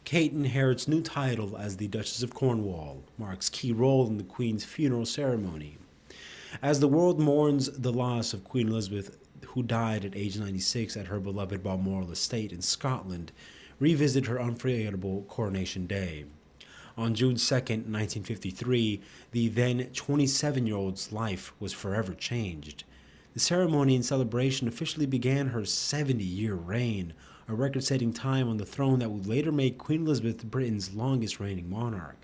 Kate inherits new title as the Duchess of Cornwall, marks key role in the Queen's funeral ceremony. As the world mourns the loss of Queen Elizabeth, who died at age 96 at her beloved Balmoral estate in Scotland, revisit her unforgettable coronation day. On June 2, 1953, the then 27-year-old's life was forever changed. The ceremony and celebration officially began her 70-year reign, a record-setting time on the throne that would later make Queen Elizabeth Britain's longest reigning monarch.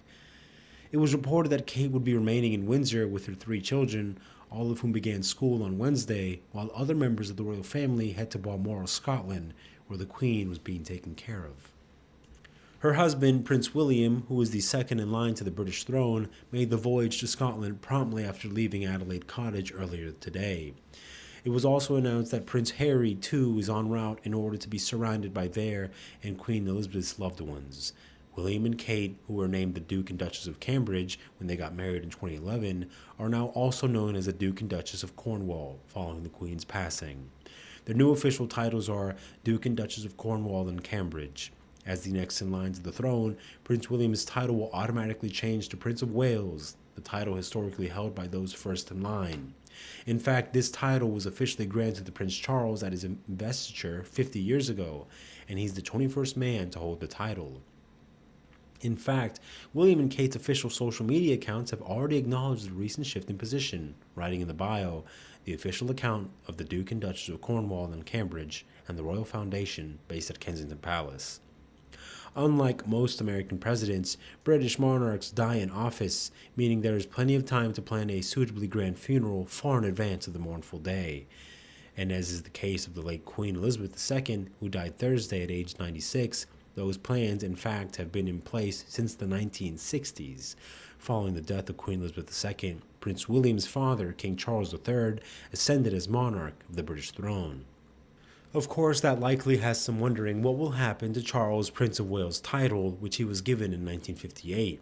It was reported that Kate would be remaining in Windsor with her 3 children, all of whom began school on Wednesday, while other members of the royal family head to Balmoral, Scotland, where the Queen was being taken care of. Her husband, Prince William, who was the second in line to the British throne, made the voyage to Scotland promptly after leaving Adelaide Cottage earlier today. It was also announced that Prince Harry, too, is en route in order to be surrounded by their and Queen Elizabeth's loved ones. William and Kate, who were named the Duke and Duchess of Cambridge when they got married in 2011, are now also known as the Duke and Duchess of Cornwall, following the Queen's passing. Their new official titles are Duke and Duchess of Cornwall and Cambridge. As the next in line to the throne, Prince William's title will automatically change to Prince of Wales, the title historically held by those first in line. In fact, this title was officially granted to Prince Charles at his investiture 50 years ago, and he's the 21st man to hold the title. In fact, William and Kate's official social media accounts have already acknowledged the recent shift in position, writing in the bio, the official account of the Duke and Duchess of Cornwall and Cambridge and the Royal Foundation based at Kensington Palace. Unlike most American presidents, British monarchs die in office, meaning there is plenty of time to plan a suitably grand funeral far in advance of the mournful day. And as is the case of the late Queen Elizabeth II, who died Thursday at age 96, those plans, in fact, have been in place since the 1960s. Following the death of Queen Elizabeth II, Prince William's father, King Charles III, ascended as monarch of the British throne. Of course, that likely has some wondering what will happen to Charles, Prince of Wales title, which he was given in 1958.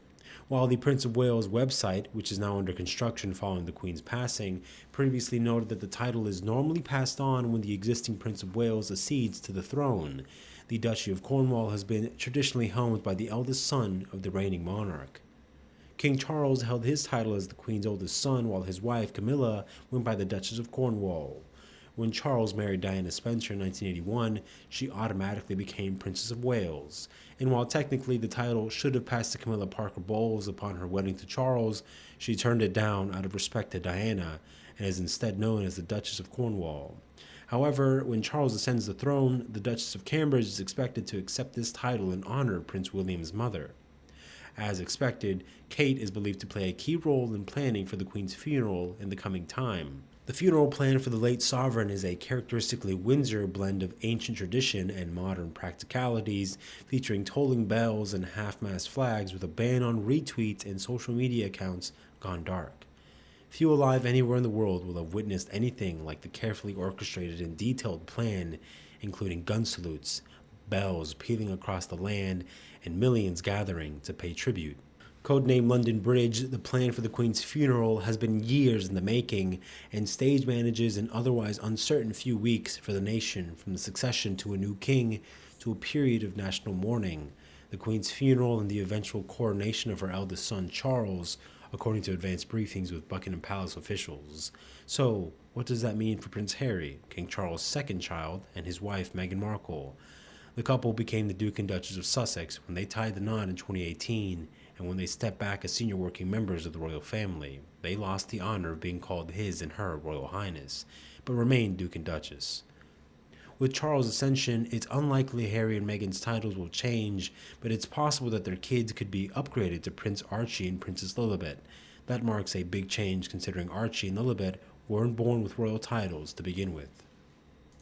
While the Prince of Wales website, which is now under construction following the Queen's passing, previously noted that the title is normally passed on when the existing Prince of Wales accedes to the throne. The Duchy of Cornwall has been traditionally held by the eldest son of the reigning monarch. King Charles held his title as the Queen's oldest son, while his wife, Camilla, went by the Duchess of Cornwall. When Charles married Diana Spencer in 1981, she automatically became Princess of Wales, and while technically the title should have passed to Camilla Parker Bowles upon her wedding to Charles, she turned it down out of respect to Diana, and is instead known as the Duchess of Cornwall. However, when Charles ascends the throne, the Duchess of Cambridge is expected to accept this title in honor of Prince William's mother. As expected, Kate is believed to play a key role in planning for the Queen's funeral in the coming time. The funeral plan for the late sovereign is a characteristically Windsor blend of ancient tradition and modern practicalities, featuring tolling bells and half-mast flags with a ban on retweets and social media accounts gone dark. Few alive anywhere in the world will have witnessed anything like the carefully orchestrated and detailed plan, including gun salutes, bells pealing across the land, and millions gathering to pay tribute. Codenamed London Bridge, the plan for the Queen's funeral has been years in the making, and stage manages an otherwise uncertain few weeks for the nation, from the succession to a new king to a period of national mourning. The Queen's funeral and the eventual coronation of her eldest son, Charles, according to advanced briefings with Buckingham Palace officials. So, what does that mean for Prince Harry, King Charles' second child, and his wife, Meghan Markle? The couple became the Duke and Duchess of Sussex when they tied the knot in 2018, and when they stepped back as senior working members of the royal family. They lost the honor of being called His and Her Royal Highness, but remained Duke and Duchess. With Charles' ascension, it's unlikely Harry and Meghan's titles will change, but it's possible that their kids could be upgraded to Prince Archie and Princess Lilibet. That marks a big change considering Archie and Lilibet weren't born with royal titles to begin with.